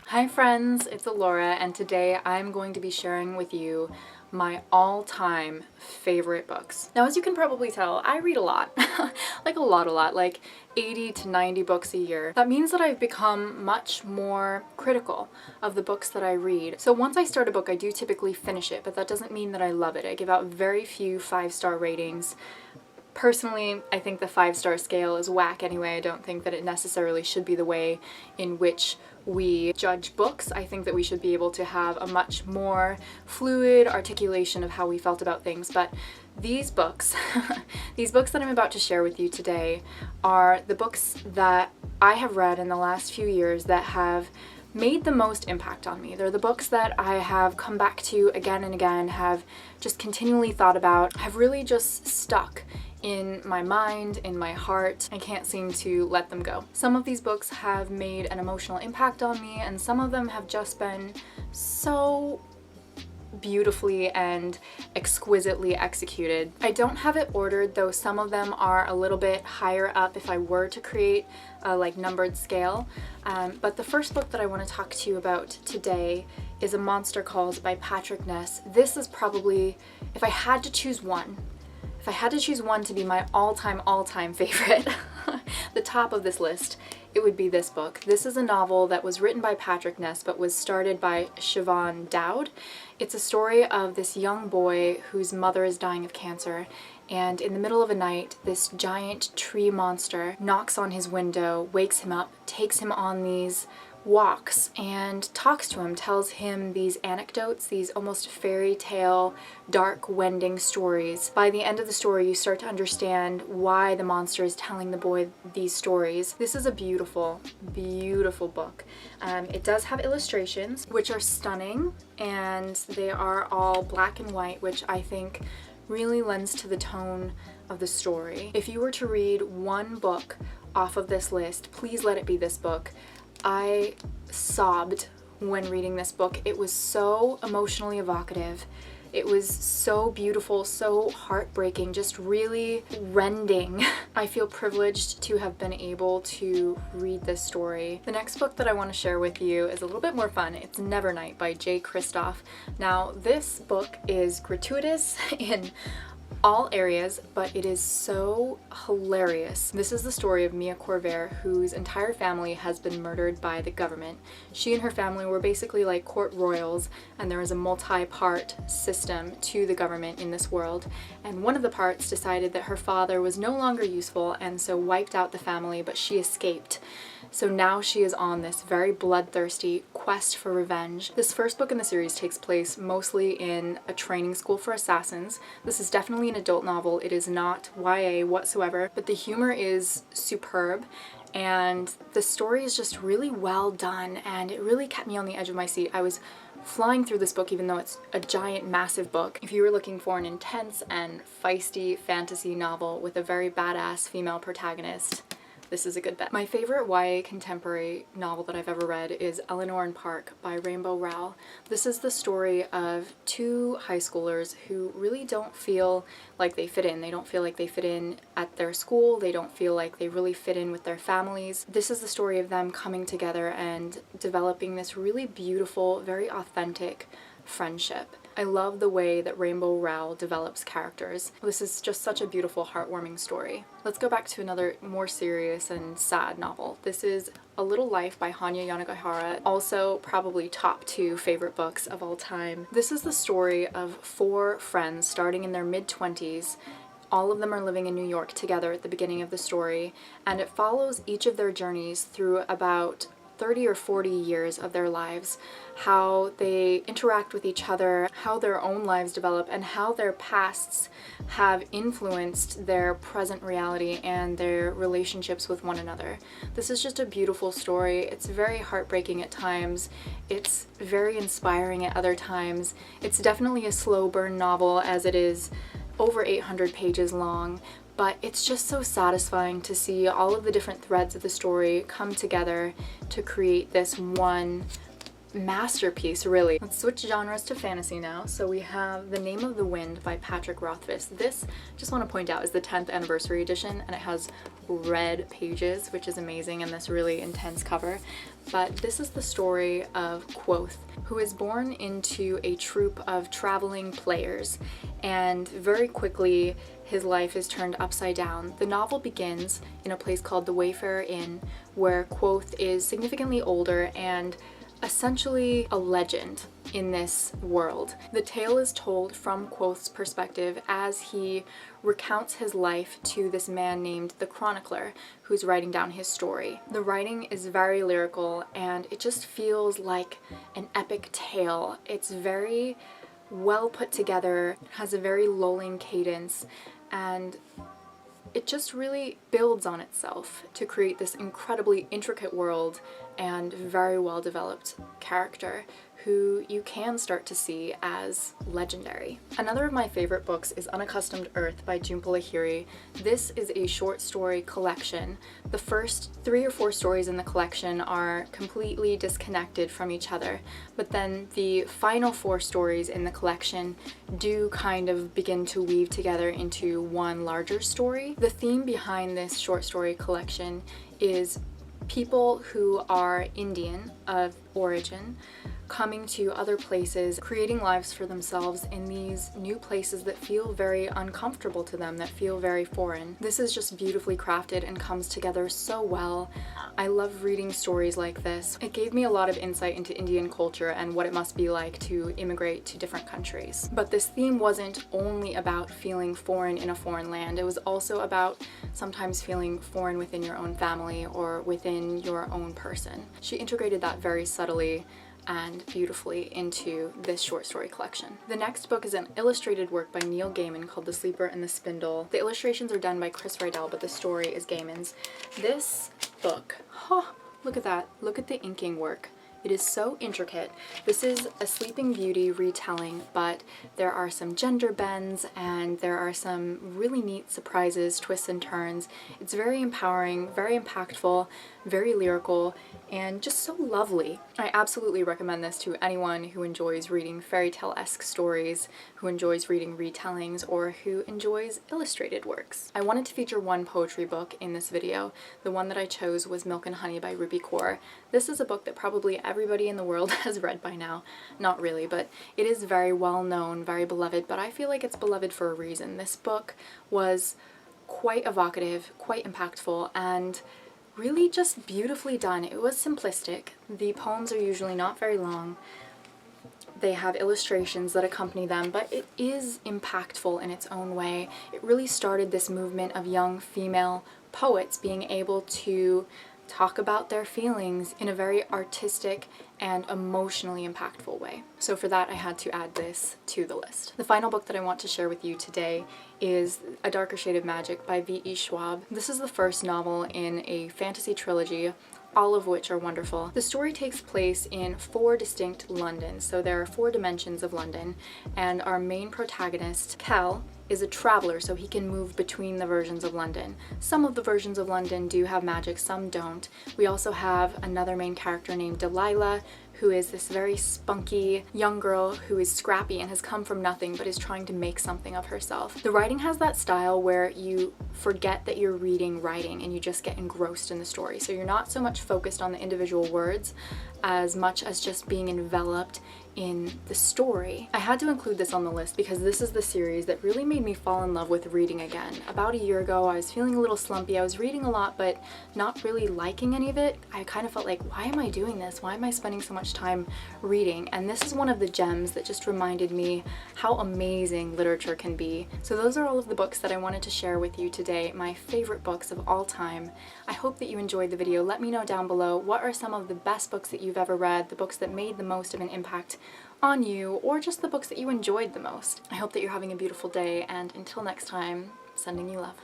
Hi friends, it's Alora, and today I'm going to be sharing with you my all-time favorite books. Now, as you can probably tell, I read a lot. like a lot, like 80 to 90 books a year. That means that I've become much more critical of the books that I read. So once I start a book, I do typically finish it, but that doesn't mean that I love it. I give out very few 5-star ratings. Personally, I think the 5-star scale is whack anyway. I don't think that it necessarily should be the way in which we judge books. I think that we should be able to have a much more fluid articulation of how we felt about things. But these books, these books that I'm about to share with you today are the books that I have read in the last few years that have made the most impact on me. They're the books that I have come back to again and again, have just continually thought about, have really just stuck in my mind, in my heart. I can't seem to let them go. Some of these books have made an emotional impact on me, and some of them have just been so beautifully and exquisitely executed. I don't have it ordered, though some of them are a little bit higher up if I were to create a numbered scale. But the first book that I want to talk to you about today is A Monster Calls by Patrick Ness. This is probably, if I had to choose one to be my all-time favorite, the top of this list, it would be this book. This is a novel that was written by Patrick Ness but was started by Siobhan Dowd. It's a story of this young boy whose mother is dying of cancer, and in the middle of a night, this giant tree monster knocks on his window, wakes him up, takes him on these walks and talks to him, tells him these anecdotes, these almost fairy tale, dark, wending stories. By the end of the story, you start to understand why the monster is telling the boy these stories. This is a beautiful, beautiful book. It does have illustrations, which are stunning, and they are all black and white, which I think really lends to the tone of the story. If you were to read one book off of this list, please let it be this book. I sobbed when reading this book. It was so emotionally evocative. It was so beautiful, so heartbreaking, just really rending. I feel privileged to have been able to read this story. The next book that I want to share with you is a little bit more fun. It's Nevernight by Jay Kristoff. Now, this book is gratuitous in all areas, but it is so hilarious. This is the story of Mia Corvair, whose entire family has been murdered by the government. She and her family were basically like court royals, and there is a multi-part system to the government in this world. And one of the parts decided that her father was no longer useful and so wiped out the family, but she escaped. So now she is on this very bloodthirsty quest for revenge. This first book in the series takes place mostly in a training school for assassins. This is definitely an adult novel. It is not YA whatsoever, but the humor is superb and the story is just really well done, and it really kept me on the edge of my seat. I was flying through this book even though it's a giant, massive book. If you were looking for an intense and feisty fantasy novel with a very badass female protagonist, this is a good bet. My favorite YA contemporary novel that I've ever read is Eleanor Park by Rainbow Rowell. This is the story of two high schoolers who really don't feel like they fit in. They don't feel like they fit in at their school. They don't feel like they really fit in with their families. This is the story of them coming together and developing this really beautiful, very authentic friendship. I love the way that Rainbow Rowell develops characters. This is just such a beautiful, heartwarming story. Let's go back to another more serious and sad novel. This is A Little Life by Hanya Yanagihara, also probably top 2 favorite books of all time. This is the story of 4 friends starting in their mid-20s. All of them are living in New York together at the beginning of the story, and it follows each of their journeys through about 30 or 40 years of their lives, how they interact with each other, how their own lives develop, and how their pasts have influenced their present reality and their relationships with one another. This is just a beautiful story. It's very heartbreaking at times. It's very inspiring at other times. It's definitely a slow burn novel, as it is over 800 pages long, but it's just so satisfying to see all of the different threads of the story come together to create this one masterpiece, really. Let's switch genres to fantasy now. So we have The Name of the Wind by Patrick Rothfuss. This, just want to point out, is the 10th anniversary edition, and it has red pages, which is amazing, and this really intense cover. But this is the story of Quoth, who is born into a troupe of traveling players, and very quickly his life is turned upside down. The novel begins in a place called the Wayfarer Inn, where Quoth is significantly older and essentially a legend in this world. The tale is told from Quoth's perspective as he recounts his life to this man named the Chronicler, who's writing down his story. The writing is very lyrical, and it just feels like an epic tale. It's very well put together, has a very lulling cadence, and it just really builds on itself to create this incredibly intricate world and very well developed character who you can start to see as legendary. Another of my favorite books is Unaccustomed Earth by Jhumpa Lahiri. This is a short story collection. The first 3 or 4 stories in the collection are completely disconnected from each other, but then the final 4 stories in the collection do kind of begin to weave together into one larger story. The theme behind this short story collection is people who are Indian of origin coming to other places, creating lives for themselves in these new places that feel very uncomfortable to them, that feel very foreign. This is just beautifully crafted and comes together so well. I love reading stories like this. It gave me a lot of insight into Indian culture and what it must be like to immigrate to different countries. But this theme wasn't only about feeling foreign in a foreign land, it was also about sometimes feeling foreign within your own family or within your own person. She integrated that very subtly and beautifully into this short story collection. The next book is an illustrated work by Neil Gaiman called The Sleeper and the Spindle. The illustrations are done by Chris Rydell, but the story is Gaiman's. This book, look at that. Look at the inking work. It is so intricate. This is a Sleeping Beauty retelling, but there are some gender bends and there are some really neat surprises, twists and turns. It's very empowering, very impactful, very lyrical, and just so lovely. I absolutely recommend this to anyone who enjoys reading fairy tale-esque stories, who enjoys reading retellings, or who enjoys illustrated works. I wanted to feature one poetry book in this video. The one that I chose was Milk and Honey by Ruby Kaur. This is a book that probably everybody in the world has read by now. Not really, but it is very well known, very beloved, but I feel like it's beloved for a reason. This book was quite evocative, quite impactful, and really just beautifully done. It was simplistic. The poems are usually not very long. They have illustrations that accompany them, but it is impactful in its own way. It really started this movement of young female poets being able to talk about their feelings in a very artistic and emotionally impactful way. So for that, I had to add this to the list. The final book that I want to share with you today is A Darker Shade of Magic by V.E. Schwab. This is the first novel in a fantasy trilogy, all of which are wonderful. The story takes place in 4 distinct Londons, so there are 4 dimensions of London, and our main protagonist, Cal, is a traveler, so he can move between the versions of London. Some of the versions of London do have magic, some don't. We also have another main character named Delilah, who is this very spunky young girl who is scrappy and has come from nothing but is trying to make something of herself. The writing has that style where you forget that you're reading writing and you just get engrossed in the story. So you're not so much focused on the individual words as much as just being enveloped in the story. I had to include this on the list because this is the series that really made me fall in love with reading again. About a year ago, I was feeling a little slumpy. I was reading a lot, but not really liking any of it. I kind of felt like, why am I doing this? Why am I spending so much time reading? And this is one of the gems that just reminded me how amazing literature can be. So those are all of the books that I wanted to share with you today, my favorite books of all time. I hope that you enjoyed the video. Let me know down below, what are some of the best books that you've ever read, the books that made the most of an impact on you, or just the books that you enjoyed the most. I hope that you're having a beautiful day, and until next time, sending you love.